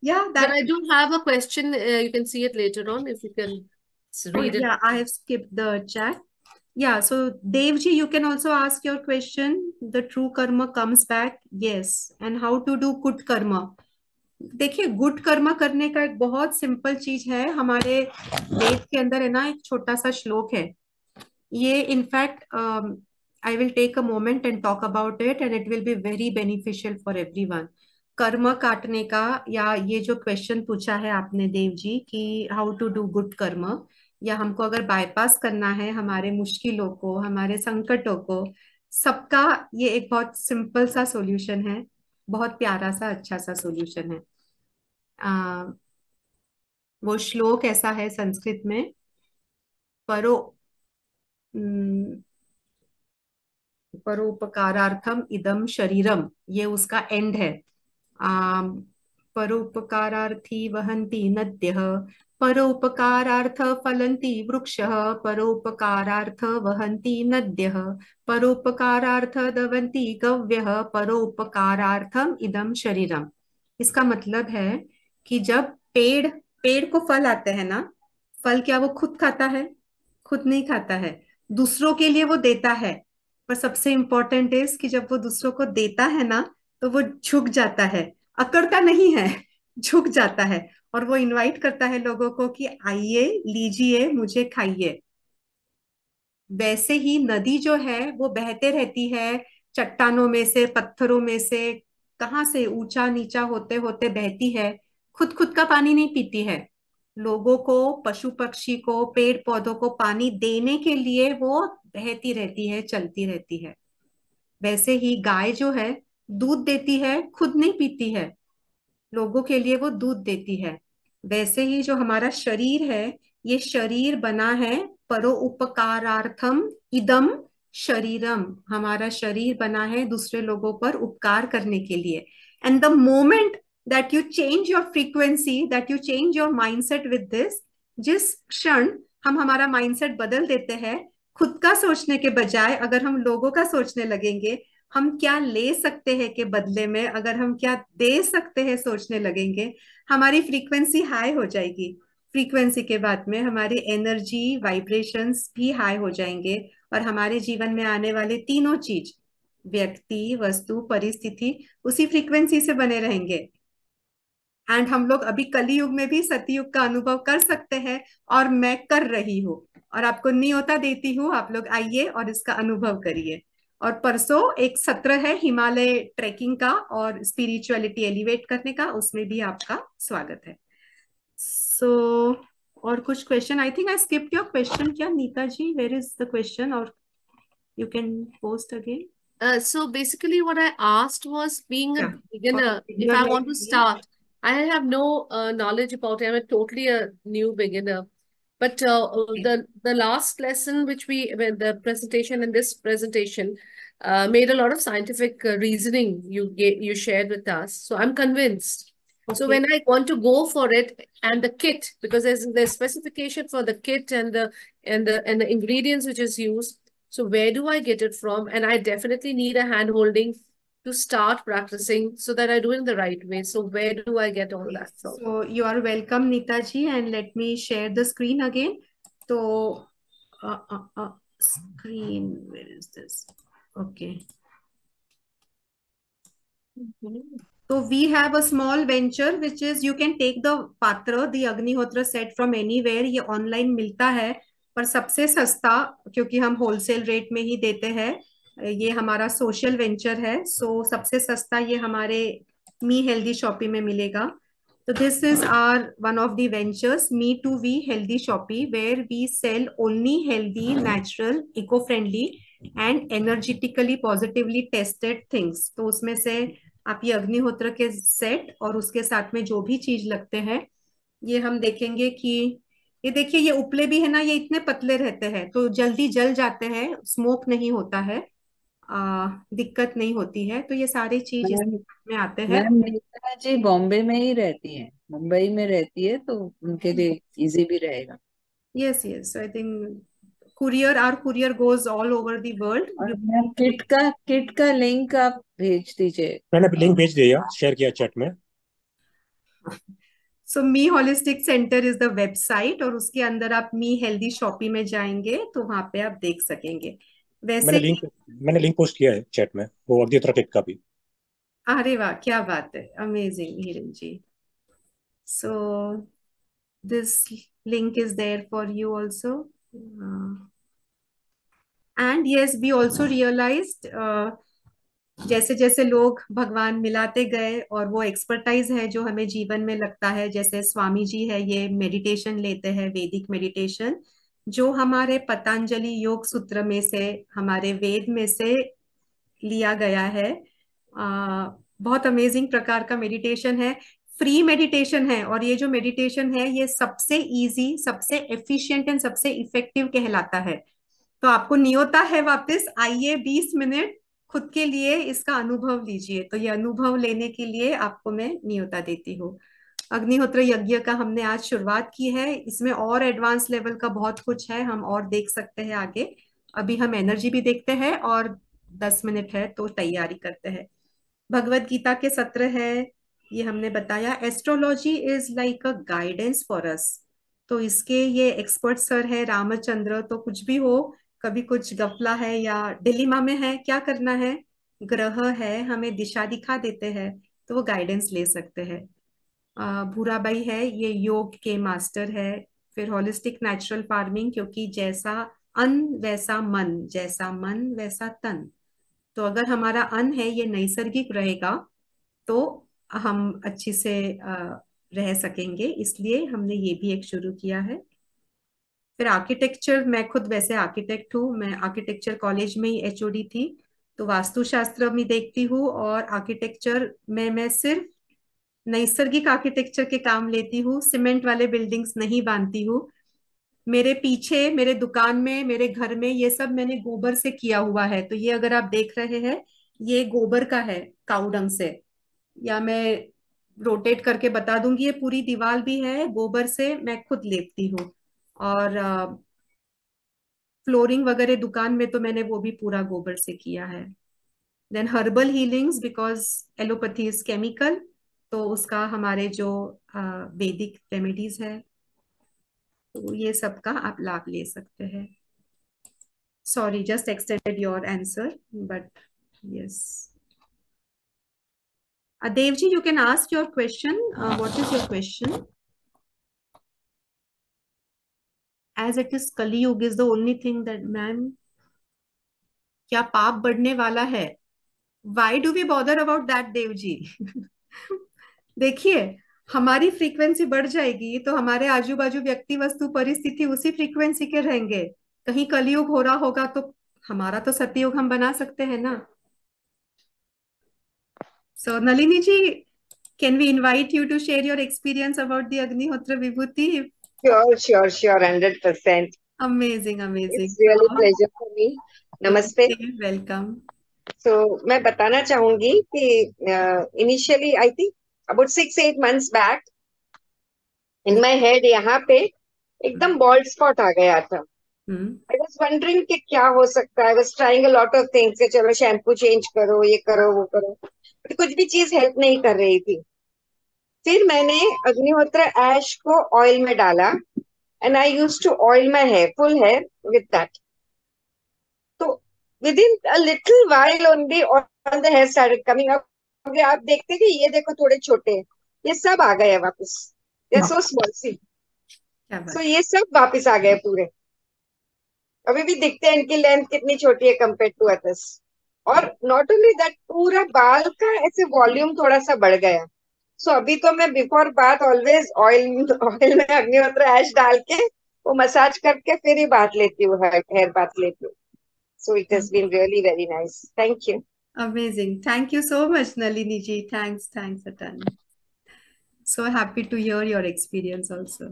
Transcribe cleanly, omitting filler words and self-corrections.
yeah, But that. I do have a question. You can see it later on if you can Oh, read it. yeah, I have skipped the chat. Yeah, so Devji, you can also ask your question. The true karma comes back. Yes. And how to do good karma? देखिए, good Karma करने का एक बहुत simple चीज है, हमारे वेद के अंदर है ना, एक छोटा सा श्लोक है। ये in fact I will take a moment and talk about it and it will be very beneficial for everyone. कर्म काटने का, या ये जो क्वेश्चन पूछा है आपने देव जी कि हाउ टू डू गुड कर्म, या हमको अगर बाईपास करना है हमारे मुश्किलों को, हमारे संकटों को, सबका ये एक बहुत सिंपल सा सॉल्यूशन है। बहुत प्यारा सा अच्छा सा सॉल्यूशन है। आ, वो श्लोक ऐसा है संस्कृत में, परो हम्म, परोपकारार्थम इदम शरीरम, ये उसका एंड है। आम, परोपकारार्थी वहन्ति नद्यः, परोपकारार्थ फलन्ति वृक्षः, परोपकारार्थ वहन्ति नद्यः, परोपकारार्थ दवन्ति गव्यः, परोपकारार्थम इदम शरीरम। इसका मतलब है कि जब पेड़ पेड़ को फल आते हैं ना, फल क्या वो खुद खाता है? खुद नहीं खाता है, दूसरों के लिए वो देता है। पर सबसे इंपॉर्टेंट इज कि जब वो दूसरों को देता है ना, तो वो झुक जाता है, अकड़ता नहीं है, झुक जाता है। और वो इनवाइट करता है लोगों को कि आइए, लीजिए, मुझे खाइए। वैसे ही नदी जो है वो बहते रहती है, चट्टानों में से, पत्थरों में से, कहाँ से ऊंचा नीचा होते होते बहती है। खुद खुद का पानी नहीं पीती है, लोगों को, पशु पक्षी को, पेड़ पौधों को पानी देने के लिए वो बहती रहती है, चलती रहती है। वैसे ही गाय जो है दूध देती है, खुद नहीं पीती है, लोगों के लिए वो दूध देती है। वैसे ही जो हमारा शरीर है, ये शरीर बना है परो उपकारार्थम इदम शरीरम। हमारा शरीर बना है दूसरे लोगों पर उपकार करने के लिए। And the moment that you change your frequency, that you change your mindset with this, जिस क्षण हम हमारा माइंडसेट बदल देते हैं, खुद का सोचने के बजाय अगर हम लोगों का सोचने लगेंगे, हम क्या ले सकते हैं के बदले में अगर हम क्या दे सकते हैं सोचने लगेंगे, हमारी फ्रीक्वेंसी हाई हो जाएगी। फ्रीक्वेंसी के बाद में हमारी एनर्जी वाइब्रेशंस भी हाई हो जाएंगे, और हमारे जीवन में आने वाले तीनों चीज, व्यक्ति, वस्तु, परिस्थिति, उसी फ्रीक्वेंसी से बने रहेंगे। एंड हम लोग अभी कलयुग में भी सतयुग का अनुभव कर सकते हैं, और मैं कर रही हूँ। और आपको न्योता देती हूँ, आप लोग आइए और इसका अनुभव करिए। और परसों एक सत्र है हिमालय ट्रेकिंग का और स्पिरिचुअलिटी एलिवेट करने का, उसमें भी आपका स्वागत है। सो और कुछ question? I think I skipped your question, क्या नीता जी, वेयर इज द क्वेश्चन? और you can post again. So basically, what I asked was, being a क्या? और beginner, if beginner I like want to me? start, I have no knowledge about it. I'm a totally a new beginner. But the last lesson, which when the presentation and this presentation made a lot of scientific reasoning you shared with us. So I'm convinced. So okay. when I want to go for it, and the kit, because there's specification for the kit and the ingredients which is used. So where do I get it from? And I definitely need a hand holding to start practicing so that I do it in the right way. So where do I get all that from? So you are welcome, Neetaji, and let me share the screen again. So, screen, where is this? Okay. So we have a small venture which is you can take the patra, the Agnihotra set from anywhere. ये online मिलता है, पर सबसे सस्ता, क्योंकि हम wholesale rate में ही देते हैं, ये हमारा सोशल वेंचर है। सो सबसे सस्ता ये हमारे मी हेल्दी शॉपी में मिलेगा। So this is our one of the ventures, Me to We Healthy Shoppy, where we sell only healthy, natural, eco-friendly and energetically positively tested things. तो उसमें से आप ये अग्निहोत्र के सेट और उसके साथ में जो भी चीज लगते हैं, ये हम देखेंगे कि ये देखिए, ये उपले भी है ना, ये इतने पतले रहते हैं तो जल्दी जल जाते हैं, स्मोक नहीं होता है, दिक्कत नहीं होती है। तो ये सारी चीज मैम इसमें आते हैं। मैम नीता जी बॉम्बे में ही रहती हैं, मुंबई में रहती है, तो उनके लिए इजी भी रहेगा। Yes, yes. So I think courier, our courier goes all over the world. और You मैम किट का लिंक आप भेज दीजिए। मैंने लिंक भेज दिया, शेयर किया चैट में। So me holistic centre is the website, और उसके अंदर आप मी हेल्दी शॉपी में जाएंगे तो वहां पे आप देख सकेंगे। वैसे ही मैंने लिंक पोस्ट किया है चैट में, वो अग्निहोत्रा किट का भी। अरे वाह, क्या बात है, amazing Hiran ji. So this link is there for you also. And yes, we also realised जैसे जैसे लोग भगवान मिलाते गए, और वो एक्सपर्टाइज है जो हमें जीवन में लगता है, जैसे स्वामी जी है, ये मेडिटेशन लेते हैं, वैदिक मेडिटेशन, जो हमारे पतंजलि योग सूत्र में से, हमारे वेद में से लिया गया है। बहुत अमेजिंग प्रकार का मेडिटेशन है, फ्री मेडिटेशन है, और ये जो मेडिटेशन है ये सबसे इजी, सबसे एफिशिएंट एंड सबसे इफेक्टिव कहलाता है। तो आपको नियोता है, वापस आइए 20 मिनट खुद के लिए इसका अनुभव लीजिए। तो ये अनुभव लेने के लिए आपको मैं नियोता देती हूँ। अग्निहोत्र यज्ञ का हमने आज शुरुआत की है, इसमें और एडवांस लेवल का बहुत कुछ है, हम और देख सकते हैं आगे। अभी हम एनर्जी भी देखते हैं, और 10 मिनट है तो तैयारी करते हैं। भगवत गीता के सत्र है, ये हमने बताया। Astrology is like a guidance for us, तो इसके ये एक्सपर्ट सर है रामचंद्र। तो कुछ भी हो, कभी कुछ गफला है या डिलीमा में है, क्या करना है, ग्रह है हमें दिशा दिखा देते हैं, तो वो गाइडेंस ले सकते हैं। भूराबाई है, ये योग के मास्टर है। फिर होलिस्टिक नेचुरल फार्मिंग, क्योंकि जैसा अन्न वैसा मन, जैसा मन वैसा तन। तो अगर हमारा अन्न है ये नैसर्गिक रहेगा तो हम अच्छी से रह सकेंगे, इसलिए हमने ये भी एक शुरू किया है। फिर आर्किटेक्चर, मैं खुद वैसे आर्किटेक्ट हूँ, मैं आर्किटेक्चर कॉलेज में ही एचओडी थी, तो वास्तुशास्त्र में देखती हूँ, और आर्किटेक्चर में मैं सिर्फ नैसर्गिक आर्किटेक्चर के काम लेती हूँ, सीमेंट वाले बिल्डिंग्स नहीं बांधती हूँ। मेरे पीछे, मेरे दुकान में, मेरे घर में, ये सब मैंने गोबर से किया हुआ है। तो ये अगर आप देख रहे हैं, ये गोबर का है, काउडंग से, या मैं रोटेट करके बता दूंगी, ये पूरी दीवार भी है गोबर से, मैं खुद लेपती हूँ। और फ्लोरिंग वगैरह दुकान में तो मैंने वो भी पूरा गोबर से किया है। Then herbal healings, because allopathy is chemical, तो उसका हमारे जो वैदिक रेमेडीज है, तो ये सब का आप लाभ ले सकते हैं। Sorry, just extended your answer, but yes. Dev ji, you can ask your question. What is your question? As it is Kali Yuga is the only thing that, ma'am, क्या पाप बढ़ने वाला है? Why do we bother about that, Dev ji? देखिए, हमारी frequency बढ़ जाएगी तो हमारे आजू बाजू व्यक्ति, वस्तु, परिस्थिति उसी फ्रीक्वेंसी के रहेंगे। कहीं कलयुग हो रहा होगा तो हमारा तो सतयुग हम बना सकते हैं ना। So Nalini ji, can we invite you to share your experience about the Agnihotra Vibhuti? Sure, 100%. Amazing, amazing. It's really pleasure for me. Namaste. Welcome. So मैं बताना चाहूंगी कि initially I think about 6-8 months back in my head यहाँ पे एकदम bald spot आ गया था. I was wondering कि क्या हो सकता है. I was trying a lot of things कि चलो शैम्पू चेंज करो, ये करो, वो करो, but कुछ भी चीज हेल्प नहीं कर रही थी. फिर मैंने अग्निहोत्र ऐश को ऑयल में डाला, and I used to oil my hair, full hair with that. So within a little while only all the hair started coming up. अगर आप देखते कि ये देखो थोड़े छोटे, ये सब आ गए वापस. They're so small, see. So ये सब वापस आ गए पूरे. अभी भी दिखते हैं इनकी लेंथ कितनी छोटी है compared to others. और not only that, पूरा बाल का ऐसे वॉल्यूम थोड़ा सा बढ़ गया. सो अभी तो मैं बिफोर बाथ ऑलवेज ऑयल में अग्निहोत्र ऐश डाल के वो मसाज करके फिर ही बात लेती हूँ, हेयर बात लेती हूँ. So it has been really very nice. Thank you. Amazing. Thank you so much, Nalini ji. Thanks a ton. So happy to hear your experience also.